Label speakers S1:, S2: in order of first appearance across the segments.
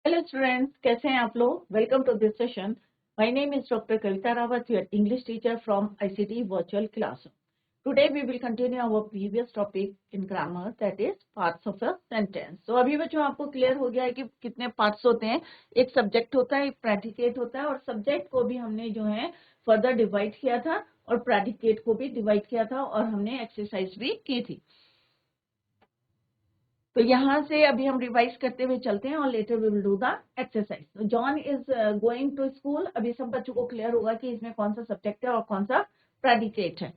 S1: Hello students, कैसे हैं आप लोग? Welcome to this session. My name is doctor Kavita Rawat, your English teacher from ICT virtual classroom. Today we will continue our previous topic in grammar, that is parts of a sentence. तो अभी बच्चों आपको clear हो गया है कि कितने parts होते हैं। एक सब्जेक्ट होता है, एक प्रेडिकेट होता है, और सब्जेक्ट को भी हमने जो है फर्दर डिवाइड किया था और प्रेडिकेट को भी डिवाइड किया था, और हमने एक्सरसाइज भी की थी। तो यहाँ से अभी हम रिवाइज करते हुए चलते हैं और later we will do the exercise. John is going to school. अभी सब बच्चों को क्लियर होगा कि इसमें कौन सा सब्जेक्ट है और कौन सा प्रेडिकेट है।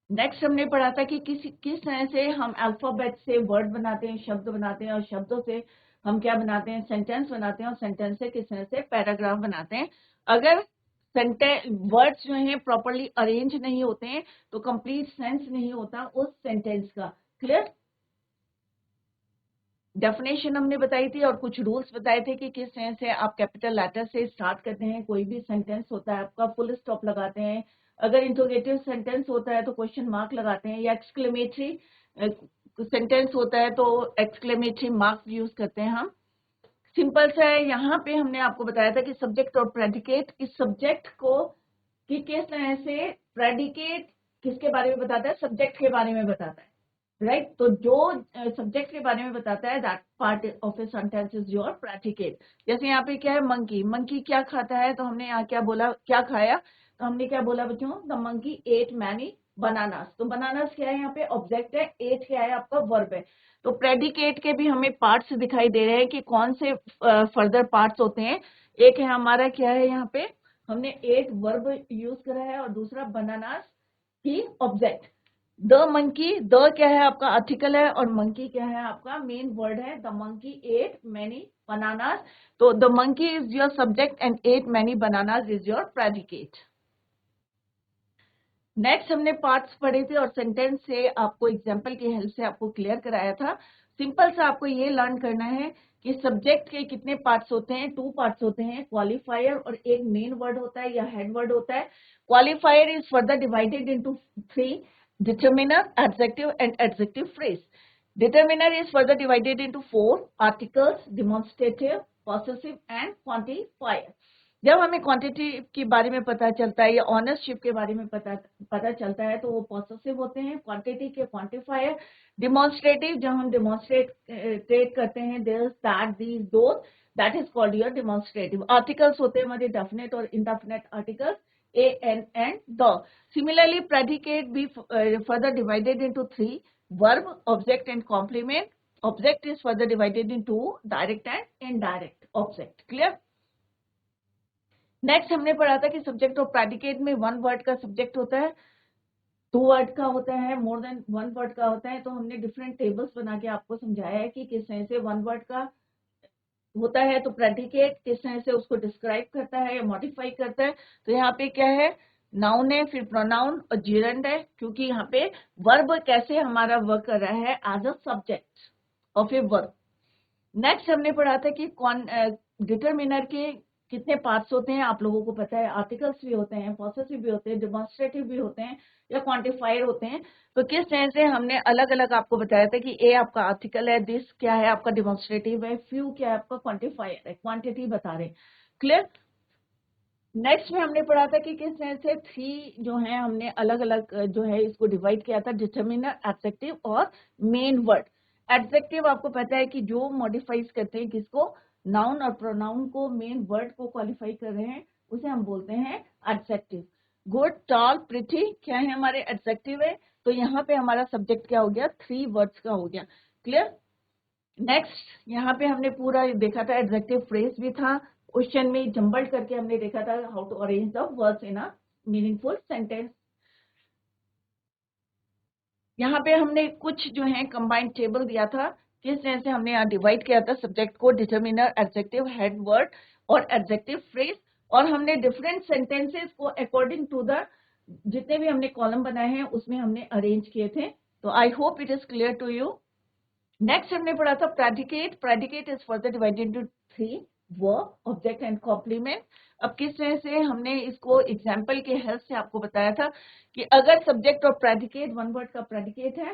S1: नेक्स्ट हमने पढ़ा था कि किस तरह से हम अल्फाबेट से वर्ड बनाते हैं, शब्द बनाते हैं, और शब्दों से हम क्या बनाते हैं, सेंटेंस बनाते हैं, और सेंटेंस से किस तरह से पैराग्राफ बनाते हैं। अगर वर्ड्स जो हैं प्रॉपरली अरेंज नहीं होते हैं तो कंप्लीट सेंस नहीं होता उस सेंटेंस का। क्लियर? डेफिनेशन हमने बताई थी और कुछ रूल्स बताए थे कि किस तरह से आप कैपिटल लेटर से स्टार्ट करते हैं। कोई भी सेंटेंस होता है आपका फुल स्टॉप लगाते हैं, अगर इंटरोगेटिव सेंटेंस होता है तो क्वेश्चन मार्क लगाते हैं, या एक्सक्लेमेटरी सेंटेंस होता है तो एक्सक्लेमेटरी मार्क यूज करते हैं हम। सिंपल सा है। यहाँ पे हमने आपको बताया था कि सब्जेक्ट और प्रेडिकेट, इस सब्जेक्ट को कि किस तरह से प्रेडिकेट किसके बारे में बताता है, सब्जेक्ट के बारे में बताता है, राइट? तो जो सब्जेक्ट के बारे में बताता है that part of a sentence is your predicate. जैसे यहाँ पे क्या है, मंकी। मंकी क्या खाता है? तो हमने यहाँ क्या बोला, क्या खाया? तो हमने क्या बोला बच्चों, the monkey ate many bananas. तो बनानास क्या है? यहाँ पे ऑब्जेक्ट है, एट क्या है? आपका वर्ब है। तो प्रेडिकेट के भी हमें पार्ट्स दिखाई दे रहे हैं कि कौन से फर्दर पार्ट्स होते हैं। एक है हमारा क्या है, यहाँ पे हमने एट वर्ब यूज करा है, और दूसरा बनानास की ऑब्जेक्ट। द मंकी, द क्या है? आपका आर्टिकल है, और मंकी क्या है? आपका मेन वर्ड है। The monkey ate many bananas. तो the monkey is your subject and ate many bananas is your predicate. Next हमने पार्ट्स पढ़े थे और सेंटेंस से आपको एग्जांपल की हेल्प से आपको क्लियर कराया था। सिंपल सा आपको ये लर्न करना है कि सब्जेक्ट के कितने पार्ट्स होते हैं। टू पार्ट्स होते हैं, क्वालिफायर और एक मेन वर्ड होता है या हेड वर्ड होता है। Qualifier is further divided into three: determiner, adjective and adjective phrase. Determiner is further divided into four: articles, demonstrative, possessive and quantifier. जब हमें क्वांटिटी के बारे में पता चलता है या ऑनरशिप के बारे में पता चलता है तो वो पॉसेसिव होते हैं, क्वांटिटी के क्वांटिफायर। डिमॉन्स्ट्रेटिव, जब हम डिमॉन्स्ट्रेट करते हैं this that these those, that is called your demonstrative. Articles होते हैं हमारे डेफिनेट और indefinite articles, a, n and the. Similarly, predicate be further divided into three: verb, object and complement. Object is further divided into direct and indirect object. Clear? Next हमने पढ़ा था कि subject और predicate में one word का subject होता है, to word का होता है, मोर देन वन वर्ड का होता है। तो हमने डिफरेंट टेबल्स बना के आपको समझाया है कि किस तरह से वन वर्ड का होता है तो प्रेडिकेट किस तरह से उसको डिस्क्राइब करता है या मॉडिफाई करता है। तो यहाँ पे क्या है, नाउन है, फिर प्रोनाउन और जीरेंड है, क्योंकि यहाँ पे वर्ब कैसे हमारा वर्क कर रहा है as a subject of a verb. Next हमने पढ़ा था कि डिटरमिनर के कितने पार्ट्स होते हैं। आप लोगों को पता है, आर्टिकल्स भी होते हैं, पॉसेसिव भी होते हैं, डिमॉन्स्ट्रेटिव भी होते हैं, या क्वांटिफायर होते हैं। तो किस तरह से हमने अलग अलग आपको बताया था कि ए आपका आर्टिकल है, दिस क्या है आपका डिमॉन्स्ट्रेटिव है, फ्यू क्या है आपका क्वांटिफायर है, क्वांटिटी बता रहे। क्लियर? नेक्स्ट में हमने पढ़ा था कि किस तरह से थ्री जो है हमने अलग अलग जो है इसको डिवाइड किया था: डिटरमिनर, एडजेक्टिव और मेन वर्ड। एडजेक्टिव आपको पता है कि जो मॉडिफाइज करते हैं किसको, नाउन और प्रोनाउन को, मेन वर्ड को क्वालिफाई कर रहे हैं, उसे हम बोलते हैं एडजेक्टिव। गुड, टॉल, प्रिटी क्या है हमारे एडजेक्टिव है। तो यहाँ पे हमारा सब्जेक्ट क्या हो गया, थ्री वर्ड्स का हो गया। क्लियर? नेक्स्ट यहाँ पे हमने पूरा देखा था, एडजेक्टिव फ्रेज भी था, क्वेश्चन में जंबल्ड करके हमने देखा था how to arrange the words in a meaningful sentence. यहाँ पे हमने कुछ जो है कंबाइंड टेबल दिया था, किस तरह से हमने यहाँ डिवाइड किया था सब्जेक्ट को: डिटरमिनर, एडजेक्टिव, हेड वर्ड और एडजेक्टिव फ्रेज। और हमने डिफरेंट सेंटेंसेस को अकॉर्डिंग टू द जितने भी हमने कॉलम बनाए हैं उसमें हमने अरेंज किए थे। तो I hope it is clear to you. Next हमने पढ़ा था predicate. Predicate is further divided into three: verb, object and complement. अब किस तरह से हमने इसको एग्जांपल के हेल्प से आपको बताया था कि अगर सब्जेक्ट और प्रेडिकेट वन वर्ड का प्रेडिकेट है,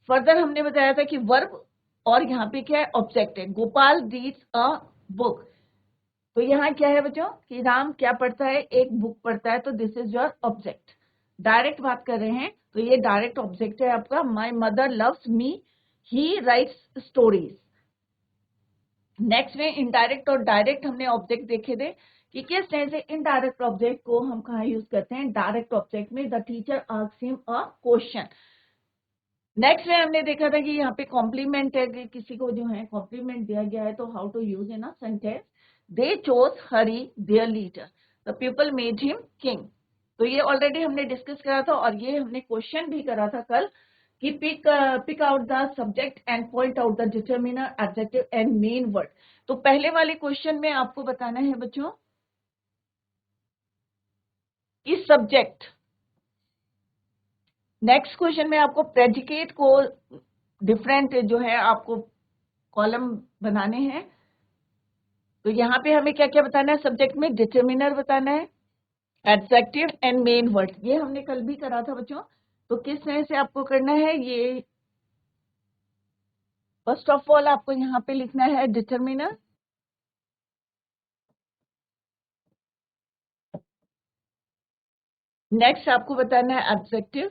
S1: फर्दर हमने बताया था कि वर्ब और यहाँ पे क्या है, ऑब्जेक्ट है। Gopal reads a book. तो यहाँ क्या है बच्चों कि राम क्या पढ़ता है, एक बुक पढ़ता है, तो this is your object. Direct बात कर रहे हैं तो ये डायरेक्ट ऑब्जेक्ट है आपका। My mother loves me, he rights stories. Next में इनडायरेक्ट और डायरेक्ट हमने ऑब्जेक्ट देखे थे कि किस तरह से इनडायरेक्ट ऑब्जेक्ट को हम कहाँ यूज करते हैं। डायरेक्ट ऑब्जेक्ट में the teacher asks him a question. Next में हमने देखा था कि यहाँ पे कॉम्प्लीमेंट है कि किसी को जो है कॉम्प्लीमेंट दिया गया है, तो how to use in a sentence. They chose Hari their leader, the people made him king. तो ये ऑलरेडी हमने डिस्कस करा था और ये हमने क्वेश्चन भी करा था कल कि pick out the subject and point out the determiner adjective and main word. तो पहले वाले क्वेश्चन में आपको बताना है बच्चों कि सब्जेक्ट। नेक्स्ट क्वेश्चन में आपको प्रेडिकेट को डिफरेंट जो है आपको कॉलम बनाने हैं। तो यहाँ पे हमें क्या क्या बताना है, सब्जेक्ट में डिटर्मिनर बताना है, एडजेक्टिव एंड मेन वर्ड। ये हमने कल भी करा था बच्चों। तो किस तरह से आपको करना है ये, फर्स्ट ऑफ ऑल आपको यहाँ पे लिखना है डिटर्मिनर, नेक्स्ट आपको बताना है adjective,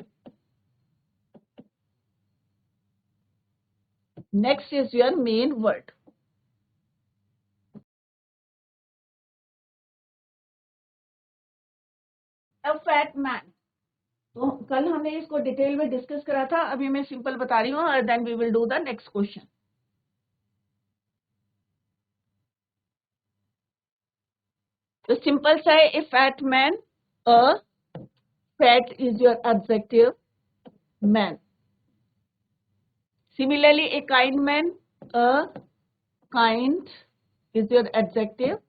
S1: next is your main word. A fat man, तो कल हमने इसको डिटेल में डिस्कस करा था, अभी मैं सिंपल बता रही हूँ और then we will do the next question. तो सिंपल सा है, a fat man, a fat is your adjective, man. Similarly, a kind man, a kind is your adjective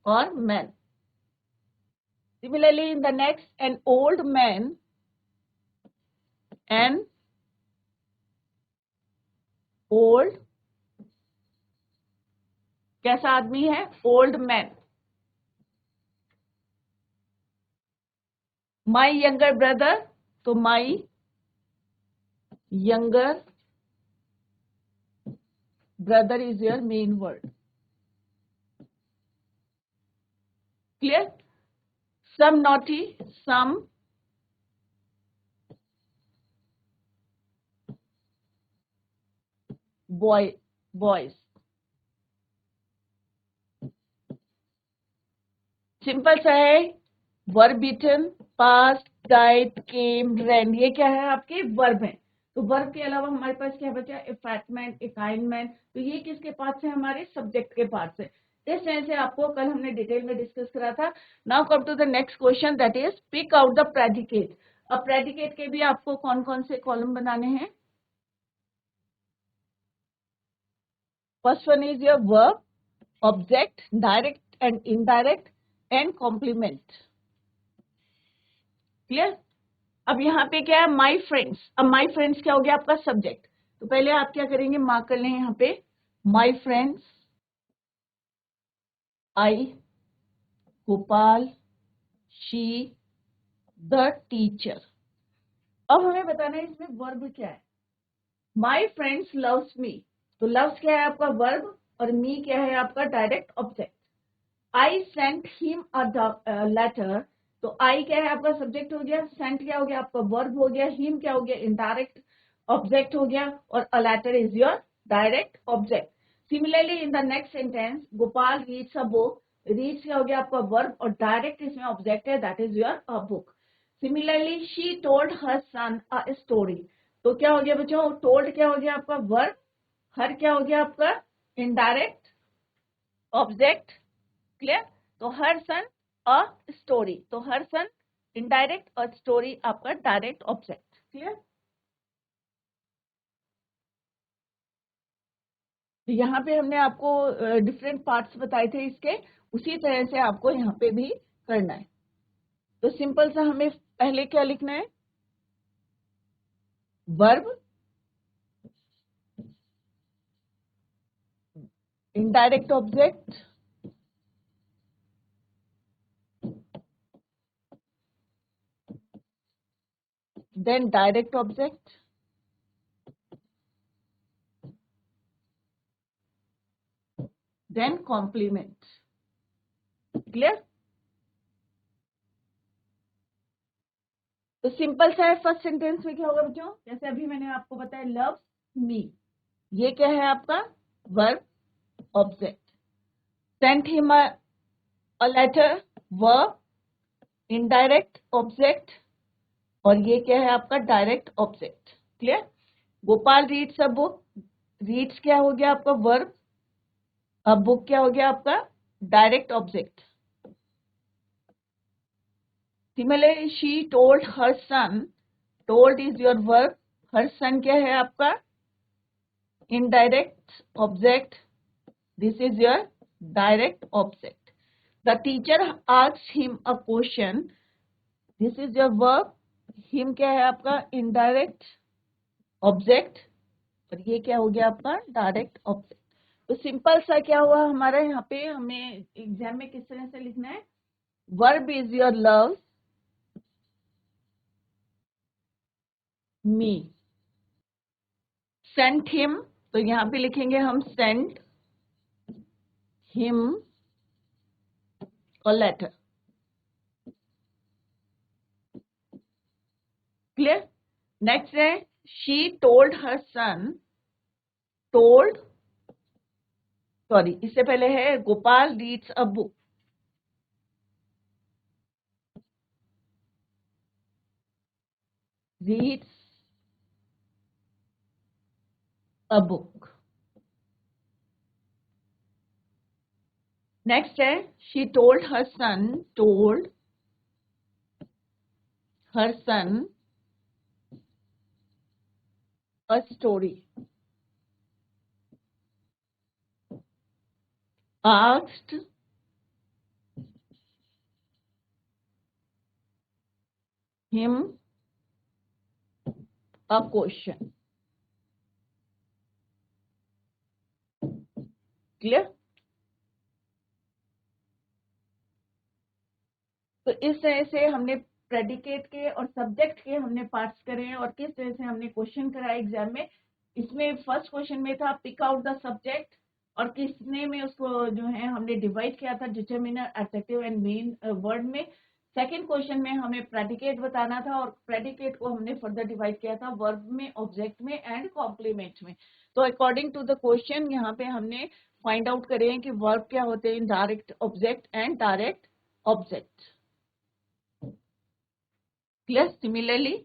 S1: or man. Similarly, in the next, an old man, an old, कैसा आदमी है, old man. My younger brother, तो my younger brother is your main word. Clear? Some naughty, some boys. Simple सा है, verb beaten, past, diet, केम, रैन, ये क्या है आपके वर्ब हैं। तो वर्ब के अलावा हमारे पास क्या बचा, a fat man, a kind man, तो ये किसके पास है, हमारे सब्जेक्ट के पास है। इस तरह से आपको कल हमने डिटेल में डिस्कस करा था। Now come to the next question, that is pick out the predicate. अब प्रेडिकेट के भी आपको कौन कौन से कॉलम बनाने हैं। First one is your verb, object, direct and indirect and complement. Clear? अब यहाँ पे क्या है, माई फ्रेंड्स। अब माई फ्रेंड्स क्या हो गया आपका सब्जेक्ट। तो पहले आप क्या करेंगे, मार्क कर लें यहाँ पे, my friends, I, Gopal, she, the teacher. अब हमें बताना है इसमें वर्ब क्या है। माई फ्रेंड्स लव्स मी, तो लव्स क्या है आपका वर्ब और मी क्या है आपका direct object. I sent him a letter, तो आई क्या है आपका सब्जेक्ट हो गया, सेंट क्या हो गया आपका वर्ब हो गया, हिम क्या हो गया इनडायरेक्ट ऑब्जेक्ट हो गया, और a letter is your direct object. Similarly in the next sentence, Gopal reads a book, reads क्या हो गया आपका वर्ब और डायरेक्ट इसमें ऑब्जेक्ट है, that is your a book. Similarly she told her son a story, तो क्या हो गया बच्चों, टोल्ड क्या हो गया आपका वर्ब, हर क्या हो गया आपका इनडायरेक्ट ऑब्जेक्ट। क्लियर? तो हर सन अ स्टोरी, तो हर सन इनडायरेक्ट और स्टोरी आपका डायरेक्ट ऑब्जेक्ट। क्लियर? तो यहाँ पे हमने आपको डिफरेंट पार्ट्स बताए थे इसके, उसी तरह से आपको यहाँ पे भी करना है। तो सिंपल सा हमें पहले क्या लिखना है, verb, indirect object, then direct object, then complement. Clear? तो सिंपल सा है, फर्स्ट सेंटेंस में क्या होगा बच्चों, जैसे अभी मैंने आपको बताया लव्स मी, ये क्या है आपका verb object. Sent him a letter, verb indirect object, और ये क्या है आपका direct object. Clear? Gopal reads a book, reads क्या हो गया आपका वर्ब, अब बुक क्या हो गया आपका direct object. Similarly she told her son, told is your verb, her son क्या है आपका indirect object, this is your direct object. The teacher asked him a question, this is your verb, him क्या है आपका indirect object, और ये क्या हो गया आपका डायरेक्ट ऑब्जेक्ट। तो सिंपल सा क्या हुआ हमारा, यहाँ पे हमें एग्जाम में किस तरह से लिखना है, verb is your love me, sent him, तो यहाँ पे लिखेंगे हम sent him a letter. Clear? Next है she told her son, told, sorry इससे पहले है Gopal reads a book, reads a book. Next है she told her son, told her son a story, asked him a question। Clear? तो इस तरह से हमने प्रेडिकेट के और सब्जेक्ट के हमने पार्ट्स करे हैं और किस तरह से हमने क्वेश्चन कराया एग्जाम में। इसमें फर्स्ट क्वेश्चन में था पिक आउट द सब्जेक्ट, और किसने में उसको जो है हमने डिवाइड किया था determiner, adjective and main word में। सेकंड क्वेश्चन में हमें प्रेडिकेट बताना था और प्रेडिकेट को हमने फर्दर डिवाइड किया था वर्ब में, ऑब्जेक्ट में एंड कॉम्प्लीमेंट में। तो अकॉर्डिंग टू द क्वेश्चन यहाँ पे हमने फाइंड आउट करे हैं कि वर्ब क्या होते हैं, direct object and direct object. Clear? Similarly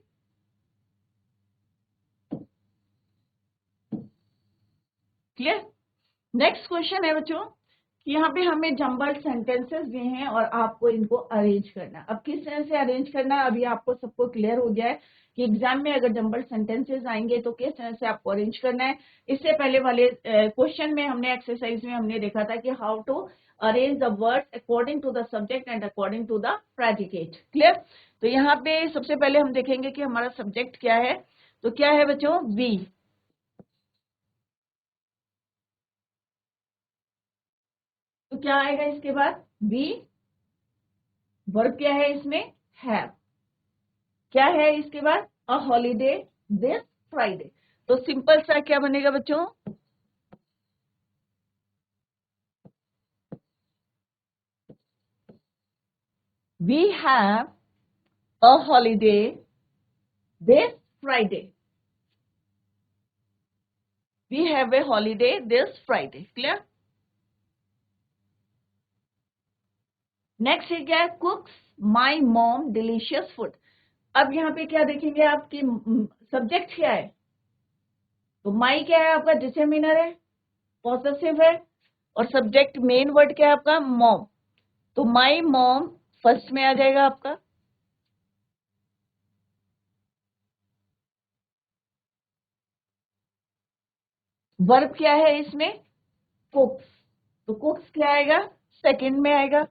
S1: clear? Next question है बच्चों कि यहाँ पे हमें जंबल्ड सेंटेंसेस दिए हैं और आपको इनको अरेंज करना है। अब किस तरह से अरेंज करना है अभी आपको सबको क्लियर हो गया है कि एग्जाम में अगर जंबल्ड सेंटेंसेस आएंगे तो किस तरह से आपको अरेंज करना है। इससे पहले वाले क्वेश्चन में हमने एक्सरसाइज में हमने देखा था कि how to arrange the words according to the subject and according to the predicate. Clear? तो यहाँ पे सबसे पहले हम देखेंगे कि हमारा सब्जेक्ट क्या है। तो क्या है बच्चों, वी। तो क्या आएगा इसके बाद, वी। वर्ब क्या है इसमें, हैव। क्या है इसके बाद, अ हॉलीडे दिस फ्राइडे। तो सिंपल सा क्या बनेगा बच्चों, we have a holiday this Friday, we have a holiday this Friday. Clear? Next है क्या, cooks my mom delicious food. अब यहाँ पे क्या देखेंगे आपकी सब्जेक्ट क्या है, तो माई क्या है आपका डिटर्मिनर है, पॉसेसिव है, और सब्जेक्ट मेन वर्ड क्या है आपका मॉम। तो माई मॉम फर्स्ट में आ जाएगा आपका। वर्ब क्या है इसमें, कुक्स, तो कुक्स क्या आएगा, सेकंड में आएगा।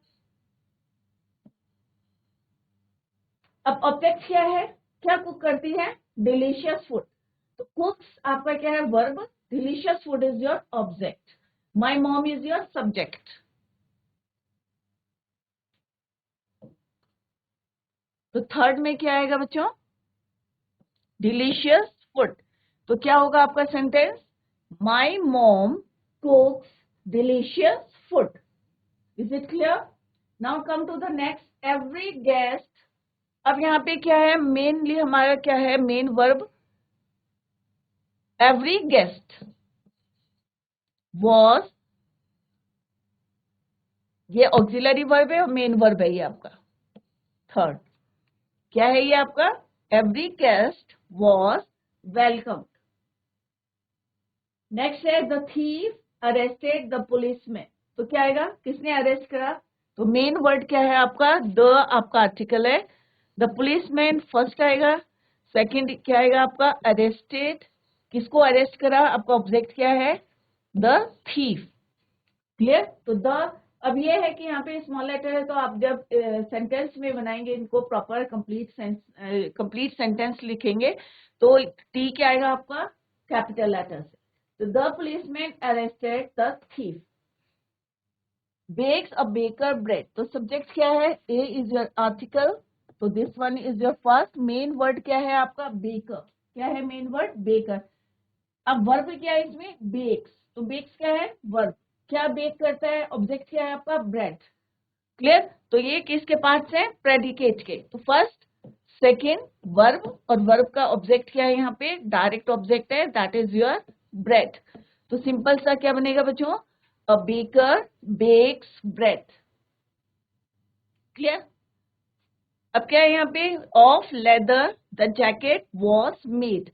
S1: अब ऑब्जेक्ट क्या है, क्या कुक करती है, डिलीशियस फूड। तो कुक्स आपका क्या है verb, delicious food is your object, my mom is your subject. तो थर्ड में क्या आएगा बच्चों, डिलीशियस फूड। तो क्या होगा आपका sentence, my mom cooks delicious food. Is it clear? Now come to the next. Every guest. अब यहाँ पे क्या है, मेनली हमारा क्या है, main verb every guest was, ये ऑक्सिलरी वर्ब है और मेन वर्ब है ये आपका थर्ड। क्या है ये आपका, every guest was welcome. Next है the thief arrested the policeman. तो क्या आएगा, किसने अरेस्ट करा, तो मेन वर्ड क्या है आपका, द आपका आर्टिकल है, द पुलिसमैन फर्स्ट आएगा, सेकंड क्या आएगा आपका अरेस्टेड, किसको अरेस्ट करा, आपका ऑब्जेक्ट क्या है, द थीफ। क्लियर। तो द, अब ये है कि यहाँ पे स्मॉल लेटर है, तो आप जब सेंटेंस में बनाएंगे इनको प्रॉपर कंप्लीट सेंटेंस लिखेंगे तो टी क्या आएगा आपका, कैपिटल लेटर से। तो the policeman arrested the thief. Bakes a baker bread. तो सब्जेक्ट क्या है, ए इज योर आर्टिकल, तो this one is your first. Main word क्या है आपका, बेकर। क्या है मेन वर्ड, बेकर। अब वर्ब क्या है इसमें, बेक्स। तो बेक्स क्या है, वर्ब। क्या बेक करता है, ऑब्जेक्ट क्या है आपका, ब्रेड। क्लियर। तो ये किसके पार्ट्स हैं, प्रेडिकेट के। तो फर्स्ट, सेकेंड, वर्ब, और वर्ब का ऑब्जेक्ट क्या है यहाँ पे, डायरेक्ट ऑब्जेक्ट है, दैट इज योर ब्रेड। तो सिंपल सा क्या बनेगा बच्चों, a baker bakes bread. Clear. अब क्या है यहाँ पे, of leather the jacket was made.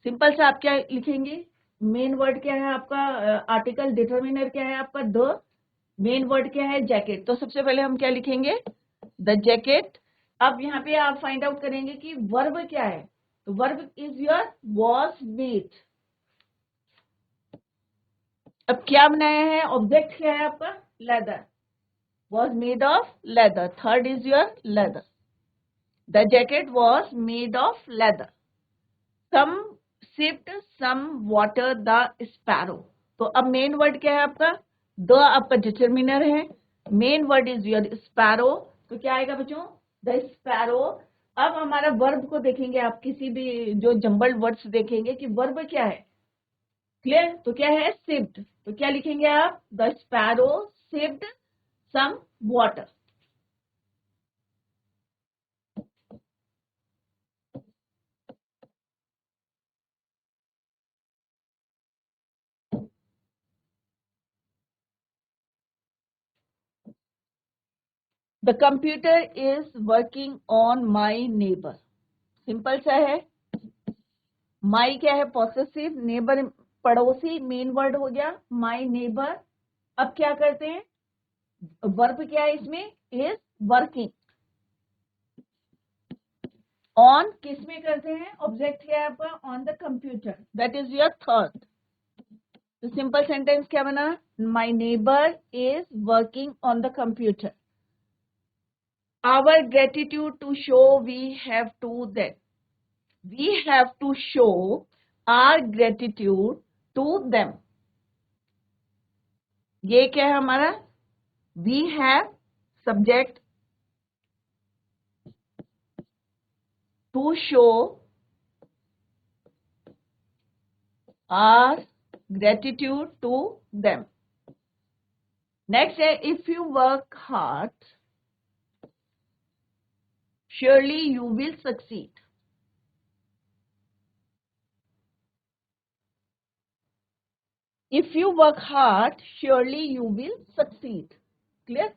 S1: Simple सा आप क्या लिखेंगे, मेन वर्ड क्या है आपका, आर्टिकल डिटर्मिनर क्या है आपका, द, मेन वर्ड क्या है, जैकेट। तो सबसे पहले हम क्या लिखेंगे, द जैकेट। अब यहाँ पे आप फाइंड आउट करेंगे कि वर्ब क्या है, तो verb is your was made. अब क्या बनाया है, ऑब्जेक्ट क्या है आपका, leather, was made of leather. Third is your leather, the jacket was made of leather. Some sipped some water the sparrow. तो अब मेन वर्ड क्या है आपका, द आपका डिटर्मिनर है, main word is your sparrow. तो क्या आएगा बच्चों, द स्पैरो। अब हमारा वर्ब को देखेंगे, आप किसी भी जो जंबल्ड वर्ड्स देखेंगे कि वर्ब क्या है। क्लियर। तो क्या है, सिप्ड। तो क्या लिखेंगे आप, the sparrow sipped some water. The computer is working on my neighbour. Simple सा है, माई क्या है, पॉसेसिव, नेबर पड़ोसी, मेन वर्ड हो गया माई नेबर। अब क्या करते हैं, वर्ब क्या है इसमें, इज वर्किंग। ऑन किस में करते हैं, ऑब्जेक्ट क्या है आपका, on the computer, that is your third. तो सिंपल सेंटेंस क्या बना, my neighbour is working on the computer. Our gratitude to show we have to that, we have to show our gratitude to them. ये क्या है हमारा, we have subject to show our gratitude to them. Next है, if you work hard surely you will succeed. If you work hard surely you will succeed. Clear.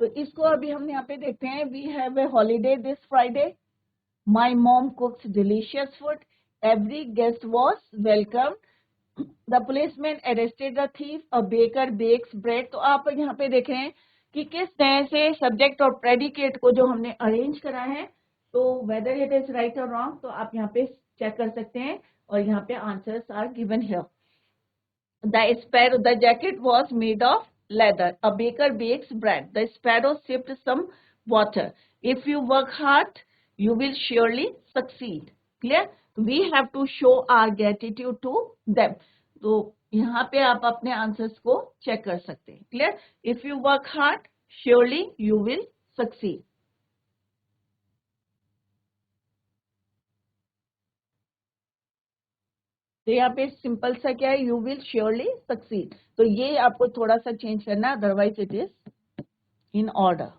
S1: तो इसको अभी हम यहाँ पे देखते हैं, we have a holiday this Friday. My mom cooks delicious food. Every guest was welcomed. The policeman arrested the thief. A baker bakes bread. तो आप यहाँ पे देख रहे हैं कि किस तरह से सब्जेक्ट और प्रेडिकेट को जो हमने अरेंज करा है, तो वेदर इट इज राइट और रॉन्ग, तो आप यहाँ पे चेक कर सकते हैं, और यहाँ पे answers are given here. The jacket was made of leather. A baker bakes bread. The sparrow sipped some water. If you work hard, you will surely succeed. Clear? We have to show our gratitude to them. तो यहाँ पे आप अपने answers को check कर सकते हैं। Clear? If you work hard, surely you will succeed. तो यहाँ पे सिंपल सा क्या है, यू विल श्योरली सक्सीड। तो ये आपको थोड़ा सा चेंज करना, otherwise it is in order.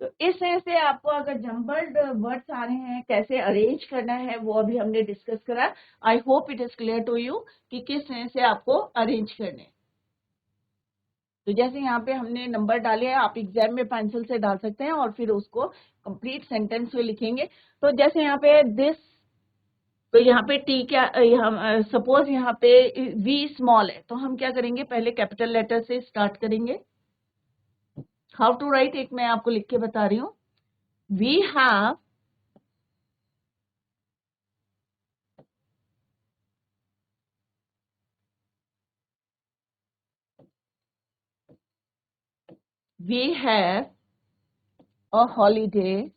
S1: तो इस तरह से आपको अगर जम्बल्ड वर्ड्स आ रहे हैं कैसे अरेंज करना है वो अभी हमने डिस्कस करा। I hope it is clear to you कि किस तरह से आपको अरेंज करने। तो जैसे यहाँ पे हमने नंबर डाले हैं, आप एग्जाम में पेंसिल से डाल सकते हैं और फिर उसको कंप्लीट सेंटेंस में लिखेंगे। तो जैसे यहाँ पे दिस, तो यहाँ पे टी क्या, हम सपोज यहाँ पे वी स्मॉल है, तो हम क्या करेंगे, पहले कैपिटल लेटर से स्टार्ट करेंगे। हाउ टू राइट, एक मैं आपको लिख के बता रही हूँ। We have we have a holiday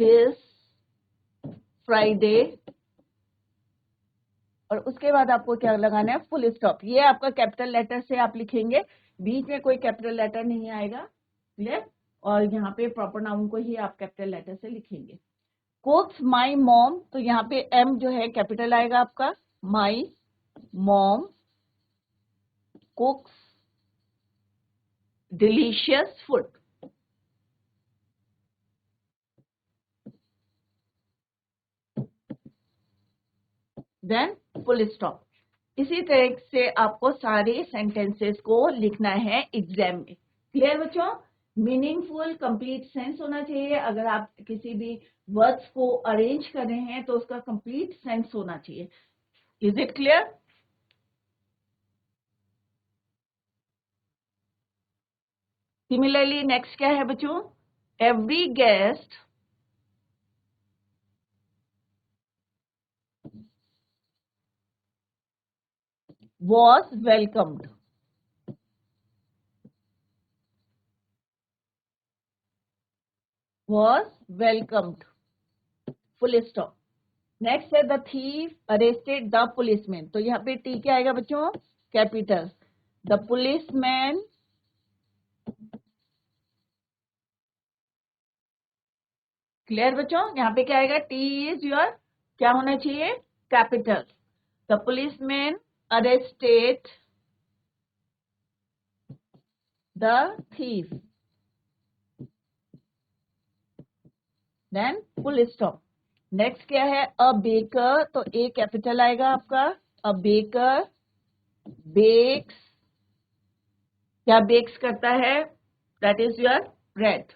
S1: this Friday, और उसके बाद आपको क्या लगाना है, फुल स्टॉप। ये आपका कैपिटल लेटर से आप लिखेंगे, बीच में कोई कैपिटल लेटर नहीं आएगा, क्लियर। और यहाँ पे प्रॉपर नाउन को ही आप कैपिटल लेटर से लिखेंगे। कुक्स माई मॉम, तो यहाँ पे एम जो है कैपिटल आएगा आपका। My mom cooks delicious food, then full stop. इसी तरह से आपको सारे सेंटेंसेस को लिखना है एग्जाम में। क्लियर बच्चों, मीनिंगफुल कंप्लीट सेंस होना चाहिए। अगर आप किसी भी वर्ड्स को अरेंज कर रहे हैं तो उसका कंप्लीट सेंस होना चाहिए। Is it clear? Similarly next क्या है बच्चों, every guest was welcomed, was welcomed, full stop। Next है the thief arrested the policeman, तो यहाँ पे टी क्या आएगा बच्चों, कैपिटल। द पुलिसमैन क्लियर बच्चों, यहाँ पे क्या आएगा, टी इज योर क्या होना चाहिए, capital. The policeman arrested the thief, then full stop. Next क्या है, अ बेकर, तो ए कैपिटल आएगा आपका। अ बेकर बेक्स, क्या बेक्स करता है, that is your bread.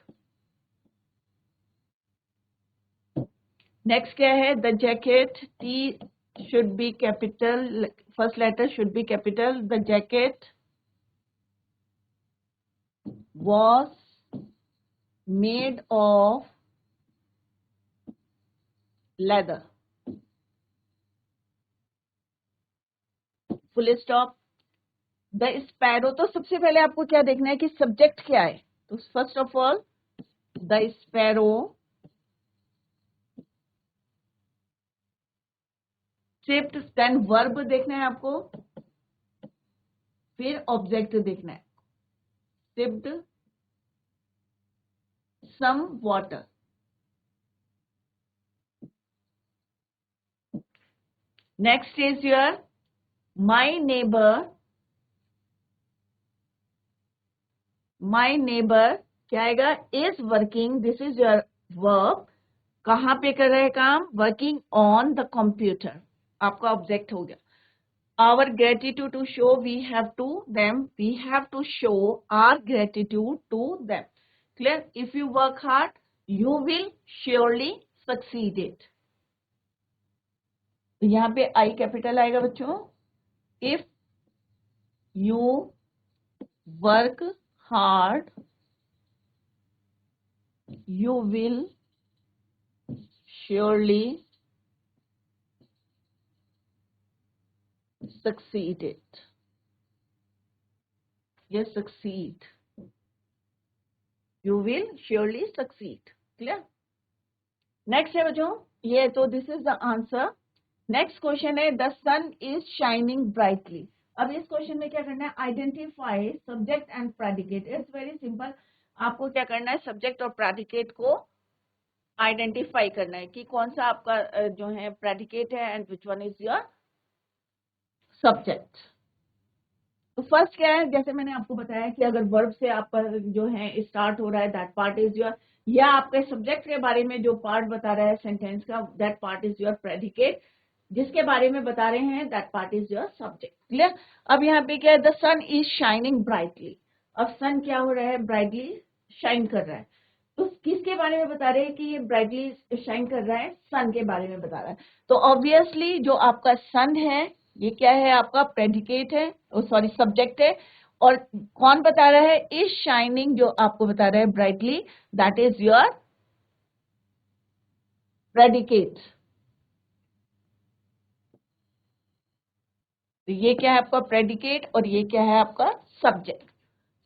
S1: Next क्या है, the jacket, T should be capital, first letter should be capital. The jacket was made of leather, full stop. The sparrow, तो सबसे पहले आपको क्या देखना है कि सब्जेक्ट क्या है, तो first of all the sparrow, sipped, then verb देखना है आपको, फिर ऑब्जेक्ट देखना है, sipped some water. Next is your my neighbour, my neighbour क्या आएगा, is working, this is your verb, कहां पे कर रहे हैं काम, वर्किंग ऑन द कंप्यूटर, आपका ऑब्जेक्ट हो गया। Our gratitude to show, we have to them, we have to show our gratitude to them. Clear? If you work hard, you will surely succeed it. यहाँ पे I capital आएगा बच्चों। If you work hard, you will surely succeed it. Yes, succeed. You will surely succeed. Clear? Next है बच्चों, ये तो this is the answer. Next question है the sun is shining brightly, अब इस क्वेश्चन में क्या करना है, identify subject and predicate. It's very simple, आपको क्या करना है, सब्जेक्ट और प्रेडिकेट को आइडेंटिफाई करना है कि कौन सा आपका जो है प्रेडिकेट है and which one is your subject. तो फर्स्ट क्या है, जैसे मैंने आपको बताया कि अगर वर्ब से आपका जो है स्टार्ट हो रहा है, दैट पार्ट इज योर, या आपके सब्जेक्ट के बारे में जो पार्ट बता रहा है सेंटेंस का, that part is your predicate. जिसके बारे में बता रहे हैं, that part is your subject. Clear. अब यहाँ पे क्या है, the sun is shining brightly. अब सन क्या हो रहा है, ब्राइटली शाइन कर रहा है। तो किसके बारे में बता रहे हैं कि ये ब्राइटली शाइन कर रहा है, सन के बारे में बता रहा है। तो ऑब्वियसली जो आपका सन है, ये क्या है, आपका प्रेडिकेट है, सॉरी सब्जेक्ट है। और कौन बता रहा है, इज शाइनिंग जो आपको बता रहा है brightly, that is your predicate. तो ये क्या है आपका प्रेडिकेट और ये क्या है आपका subject.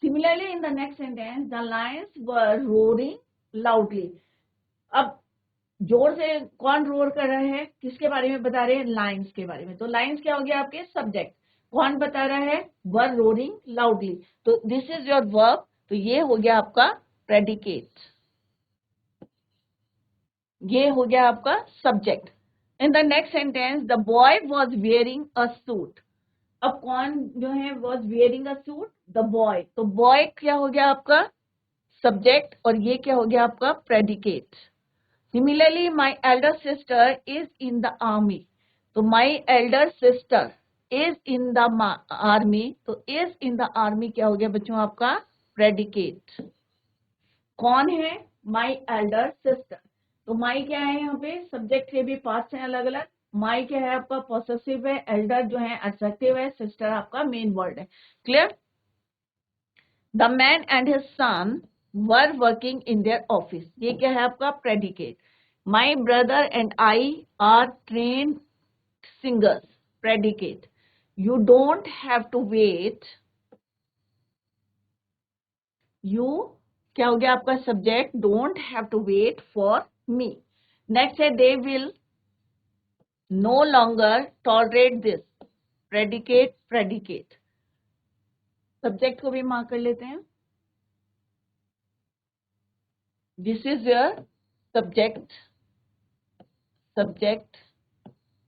S1: Similarly in the next sentence, the Lions were roaring loudly. अब जोर से कौन रोर कर रहा है, किसके बारे में बता रहे हैं, लाइन्स के बारे में। तो लाइन्स क्या हो गया आपके सब्जेक्ट, कौन बता रहा है, वर रोरिंग लाउडली। तो दिस इज योर वर्ब, तो ये हो गया आपका प्रेडिकेट, ये हो गया आपका subject. In the next sentence, the boy was wearing a suit. अब कौन जो है was wearing a suit, the boy. तो बॉय क्या हो गया आपका सब्जेक्ट और ये क्या हो गया आपका predicate. Similarly, my elder sister is in the army. तो my elder sister is in the army. तो is in the army क्या हो गया बच्चों आपका predicate। कौन है, my elder sister। तो my क्या है यहाँ पे, सब्जेक्ट के भी पार्ट्स हैं अलग अलग। my क्या है आपका पॉसेसिव है, elder जो है एडजेक्टिव है, sister आपका मेन वर्ड है। Clear. The man and his son were working in their office, ये क्या है आपका प्रेडिकेट। My brother and I are train singers, predicate. You don't have to wait, you क्या हो गया आपका subject, don't have to wait for me. Next है, they will no longer tolerate this, predicate predicate. Subject को भी mark कर लेते हैं, this is your subject, subject.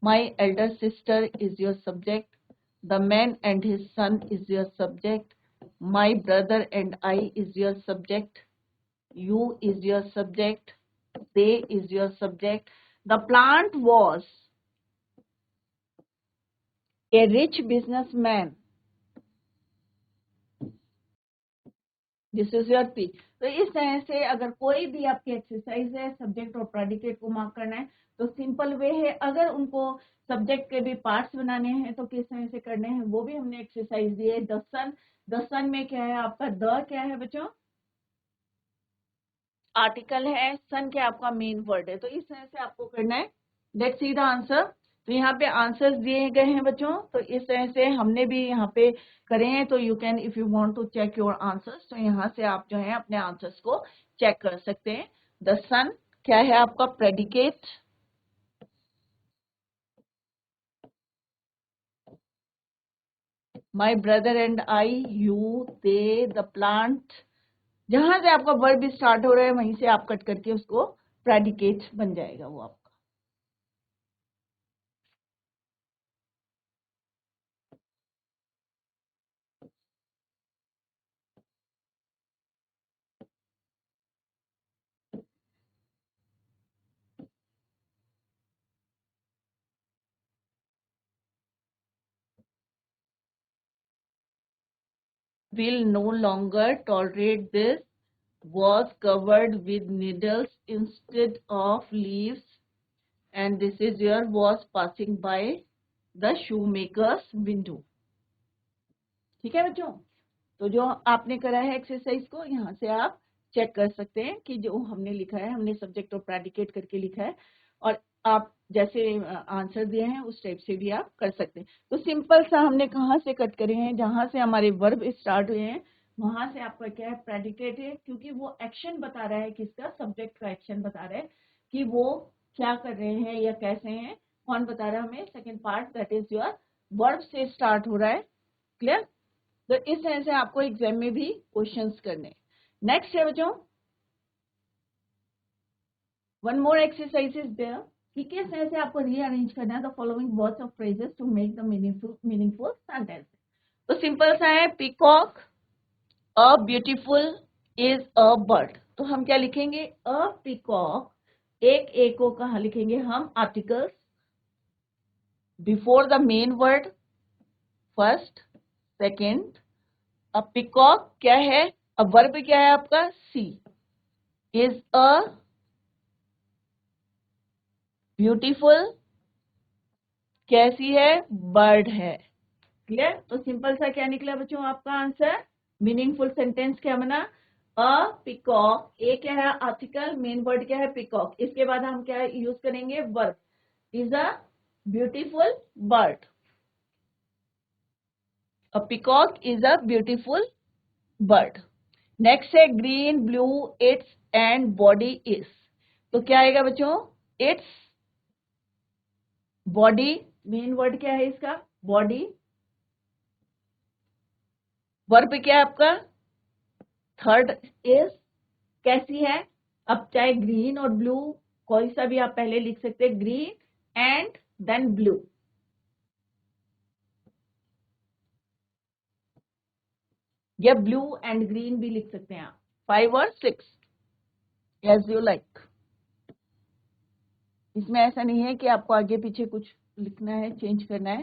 S1: My elder sister is your subject. The man and his son is your subject. My brother and I is your subject. You is your subject. They is your subject. The plant was a rich businessman. This is your P. तो इस तरह से अगर कोई भी आपकी exercise है, subject और प्रेडिकेट को मार्क करना है, तो सिंपल वे है। अगर उनको सब्जेक्ट के भी पार्ट्स बनाने हैं तो किस तरह से करने हैं, वो भी हमने एक्सरसाइज दी है। द सन, द सन में क्या है आपका, द क्या है बच्चों, आर्टिकल है, सन क्या आपका मेन वर्ड है। तो इस तरह से आपको करना है। Let's see the answer. तो यहाँ पे आंसर्स दिए गए हैं बच्चों, तो इस तरह से हमने भी यहाँ पे करे हैं। तो you can, if you want to check your answers, तो यहाँ से आप जो है अपने आंसर्स को चेक कर सकते हैं। द सन क्या है आपका प्रेडिकेट, my brother and I, you, they, the plant. जहां से आपका वर्ब स्टार्ट हो रहा है वहीं से आप कट करके उसको प्रेडिकेट बन जाएगा वो आपका। Will no longer tolerate this, was covered with needles instead of leaves, and this is your was passing by the shoemaker's window। ठीक है बच्चों, तो जो आपने करा है एक्सरसाइज को यहाँ से आप चेक कर सकते हैं कि जो हमने लिखा है, हमने सब्जेक्ट और प्रेडिकेट करके लिखा है, और आप जैसे आंसर दिए हैं उस टाइप से भी आप कर सकते हैं। तो सिंपल सा हमने कहाँ से कट करे हैं, जहां से हमारे वर्ब स्टार्ट हुए हैं वहां से आपका क्या है प्रेडिकेट है, क्योंकि वो एक्शन बता रहा है, किसका, सब्जेक्ट का एक्शन बता रहा है कि वो क्या कर रहे हैं या कैसे हैं। कौन बता रहा है हमें, second part, that is your verb से स्टार्ट हो रहा है। क्लियर? तो इस तरह से आपको एग्जाम में भी क्वेश्चंस करने। नेक्स्ट है बच्चों, one more exercise is there कि किस तरह से आपको रीअरेंज करना है the following words of phrases to make the meaningful sentence. तो सिंपल सा है, peacock a beautiful is a bird. तो हम क्या लिखेंगे, अ पीकॉक, एक को कहा लिखेंगे हम, articles before the main word, first, second. अब पीकॉक क्या है, अब वर्ब क्या है आपका, सी, इज अ ब्यूटीफुल, कैसी है, बर्ड है। क्लियर? तो सिंपल सा क्या निकला बच्चों आपका आंसर, मीनिंगफुल सेंटेंस क्या बना, अ पीकॉक, ए क्या है आर्टिकल, मेन वर्ड क्या है पीकॉक, इसके बाद हम क्या यूज करेंगे, verb, is a beautiful bird. A peacock is a beautiful bird. Next है green blue its and body is. तो क्या आएगा बच्चों, इट्स, बॉडी, मेन वर्ड क्या है इसका, बॉडी, वर्ब क्या है आपका, थर्ड इज, कैसी है, अब चाहे ग्रीन और ब्लू कोई सा भी आप पहले लिख सकते हैं, ग्रीन एंड देन ब्लू, या ब्लू एंड ग्रीन भी लिख सकते हैं आप, 5 और 6 एज यू लाइक। इसमें ऐसा नहीं है कि आपको आगे पीछे कुछ लिखना है, चेंज करना है।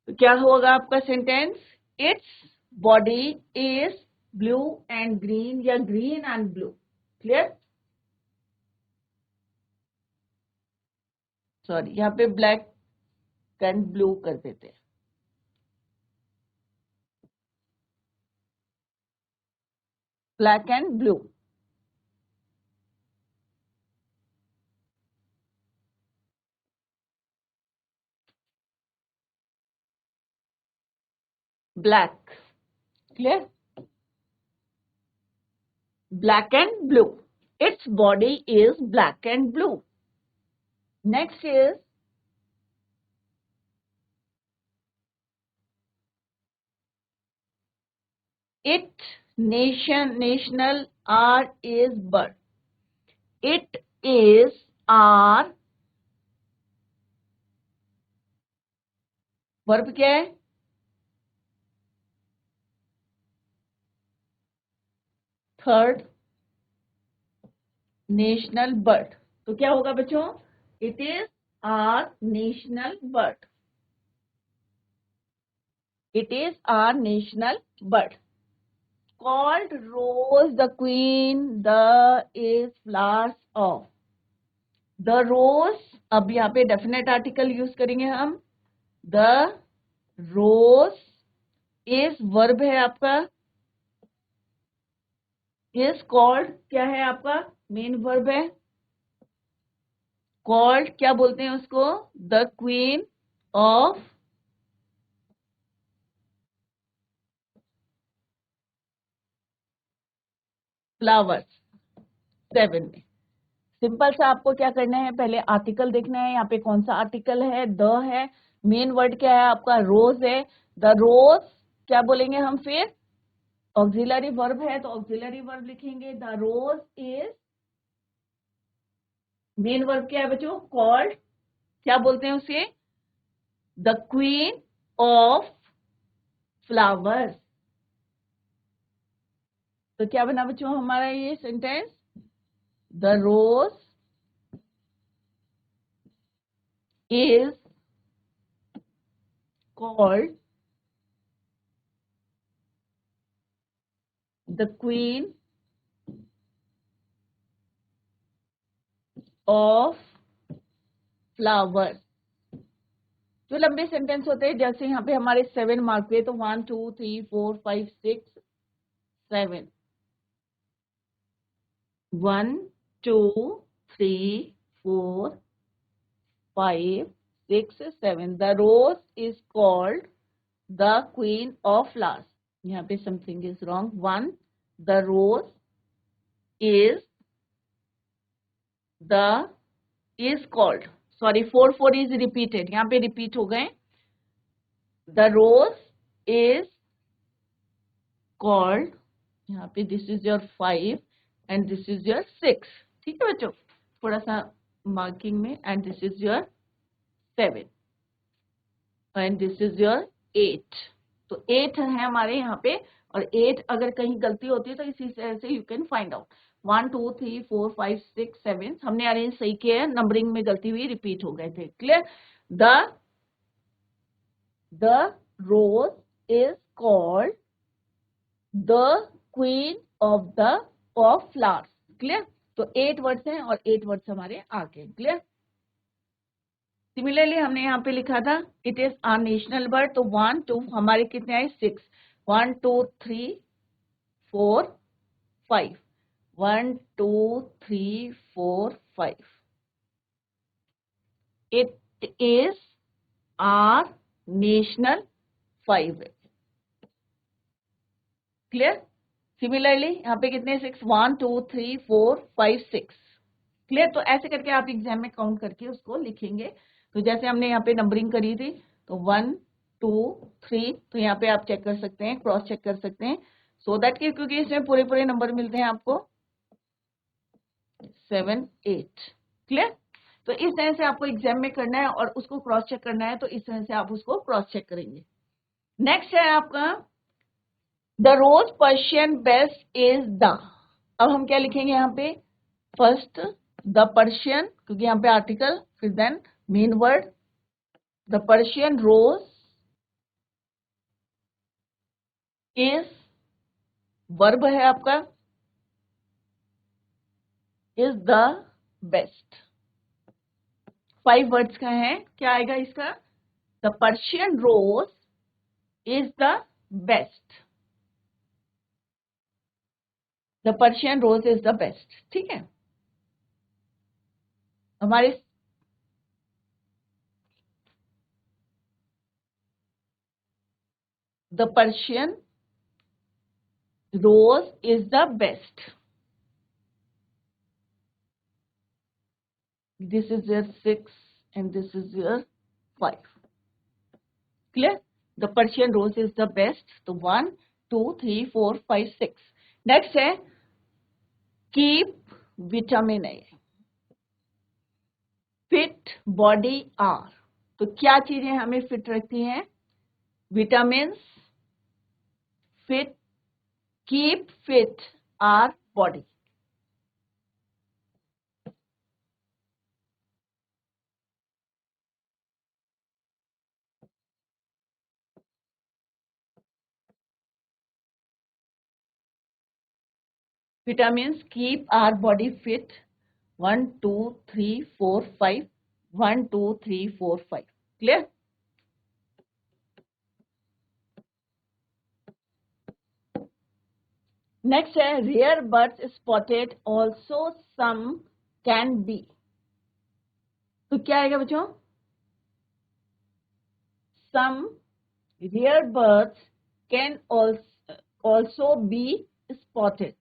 S1: तो क्या होगा आपका sentence, its body is blue and green, या green and blue. Clear? Sorry, यहाँ पे ब्लैक एंड ब्लू कर देते हैं, black and blue. Black, clear, black and blue. Its body is black and blue. Next is it, nation, national, are is bird. It is are, verb क्या है, third, national bird. तो क्या होगा बच्चों, it is our national bird, it is our national bird. Called rose the queen, the is flowers of, the rose, अब यहाँ पे definite article use करेंगे हम, द रोज इज, वर्ब है आपका, इज कॉल्ड क्या है आपका, मेन वर्ब है, कॉल्ड क्या बोलते हैं उसको, द क्वीन ऑफ फ्लावर्स, 7 में। सिंपल सा आपको क्या करना है, पहले आर्टिकल देखना है, यहाँ पे कौन सा आर्टिकल है, द है, मेन वर्ड क्या है आपका, रोज है, द रोज क्या बोलेंगे हम फिर, ऑक्सिलरी वर्ब है तो ऑक्सिलरी वर्ब लिखेंगे, the rose is, main verb क्या है बच्चों, कॉल्ड, क्या बोलते हैं उसे, द क्वीन ऑफ फ्लावर्स। तो क्या बना बच्चों हमारा ये सेंटेंस, the rose is called the queen of flowers. जो लंबे सेंटेंस होते हैं, जैसे यहाँ पे हमारे 7 मार्क पे, तो 1 2 3 4 5 6 7, 1 2 3 4 5 6 7, the rose is called the queen of flowers. यहाँ पे something is wrong, 1, the rose is, the is called, sorry 4 4 is repeated, यहाँ पे रिपीट हो गए, द रोज इज कॉल्ड, यहाँ पे this is your 5 and this is your 6, ठीक है बच्चों, थोड़ा सा मार्किंग में, and this is your 7 and this is your 8। तो 8 है हमारे यहाँ पे, और 8 अगर कहीं गलती होती है तो इसी तरह से यू कैन फाइंड आउट। 1 2 3 4 5 6 7 हमने अरेंज सही किया है, नंबरिंग में गलती हुई, रिपीट हो गए थे। Clear? The rose is called the queen of flowers. Clear? तो 8 वर्ड्स हैं और 8 वर्ड्स हमारे आ गए। क्लियर? सिमिलरली हमने यहाँ पे लिखा था it is our national bird, तो 1 2 हमारे कितने आए? 6। 1 2 3 4 5, 1 2 3 4 5। It is our national 5। Clear? Similarly यहाँ पे कितने? 6, 1 2 3 4 5 6। क्लियर? तो ऐसे करके आप एग्जाम में काउंट करके उसको लिखेंगे। तो जैसे हमने यहाँ पे नंबरिंग करी थी, तो 1 2 3, तो यहाँ पे आप चेक कर सकते हैं, क्रॉस चेक कर सकते हैं, सो दैट कि क्योंकि इसमें पूरे पूरे नंबर मिलते हैं आपको 7 8। क्लियर? तो इस तरह से आपको एग्जाम में करना है और उसको क्रॉस चेक करना है, तो इस तरह से आप उसको क्रॉस चेक करेंगे। नेक्स्ट है आपका the rose Persian best is the. अब हम क्या लिखेंगे यहाँ पे? फर्स्ट द पर्शियन, क्योंकि यहाँ पे आर्टिकल, फिर then main word. The Persian rose is, verb है आपका, इज द बेस्ट। 5 वर्ड्स का है, क्या आएगा इसका? The Persian rose is the best. The Persian rose is the best. ठीक है? हमारे the Persian rose is the best. This is your 6 and this is your 5. Clear? The Persian rose is the best. So 1 2 3 4 5 6. Next है keep vitamin A fit body R। तो क्या चीजें हमें fit रखती हैं? Vitamin fit, keep fit our body. Vitamin keep our body fit. 1 2 3 4 5, 1 2 3 4 5। Clear? Next है rare birds spotted also some can be. तो क्या आएगा बच्चों? Some rare birds can also be spotted.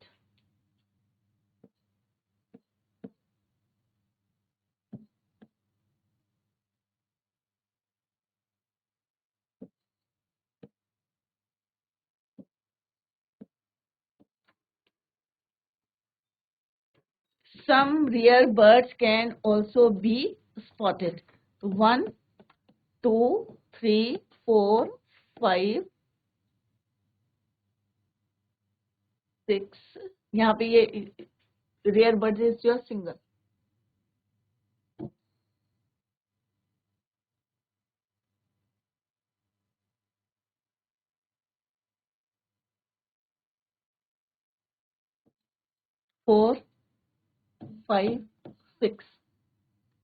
S1: Some rare birds can also be spotted. 1 2 3 4 5 6, यहाँ पे ये rare birds is your single. Four 5 6।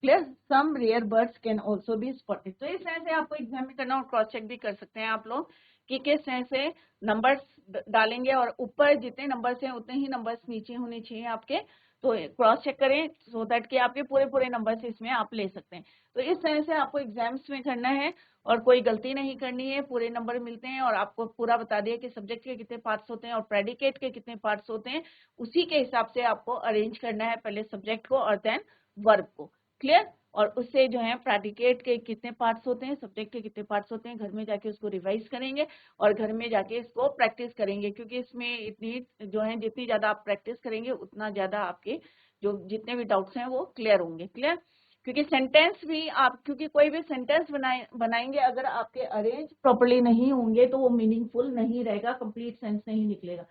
S1: Clear? Some rare birds can also be spotted. तो इस तरह से आपको एग्जाम में करना और क्रॉस चेक भी कर सकते हैं आप लोग कि किस तरह से नंबर्स डालेंगे, और ऊपर जितने नंबर्स हैं उतने ही नंबर्स नीचे होने चाहिए आपके। तो क्रॉस चेक करें सो दैट कि आपके पूरे पूरे नंबर्स इसमें आप ले सकते हैं। तो इस तरह से आपको एग्जाम्स में करना है और कोई गलती नहीं करनी है, पूरे नंबर मिलते हैं और आपको पूरा बता दिया कि सब्जेक्ट के कितने पार्ट्स होते हैं और प्रेडिकेट के कितने पार्ट्स होते हैं। उसी के हिसाब से आपको अरेंज करना है, पहले सब्जेक्ट को और देन वर्ब को। क्लियर? और उससे जो है प्रेडिकेट के कितने पार्ट्स होते हैं, सब्जेक्ट के कितने पार्ट्स होते हैं, घर में जाके उसको रिवाइज करेंगे और घर में जाके इसको प्रैक्टिस करेंगे, क्योंकि इसमें इतनी जो है जितनी ज़्यादा आप प्रैक्टिस करेंगे उतना ज़्यादा आपके जो जितने भी डाउट्स हैं वो क्लियर होंगे। क्लियर? क्योंकि सेंटेंस भी आप, क्योंकि कोई भी सेंटेंस बनाएंगे अगर आपके अरेंज प्रॉपर्ली नहीं होंगे तो वो मीनिंगफुल नहीं रहेगा, कंप्लीट सेंस नहीं निकलेगा।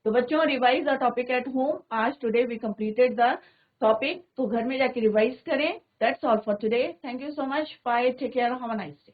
S1: तो बच्चों, revise the topic at home. आज today we completed the topic, तो घर में जाके रिवाइज करें। That's all for today. Thank you so much. Bye, take care, have a nice day.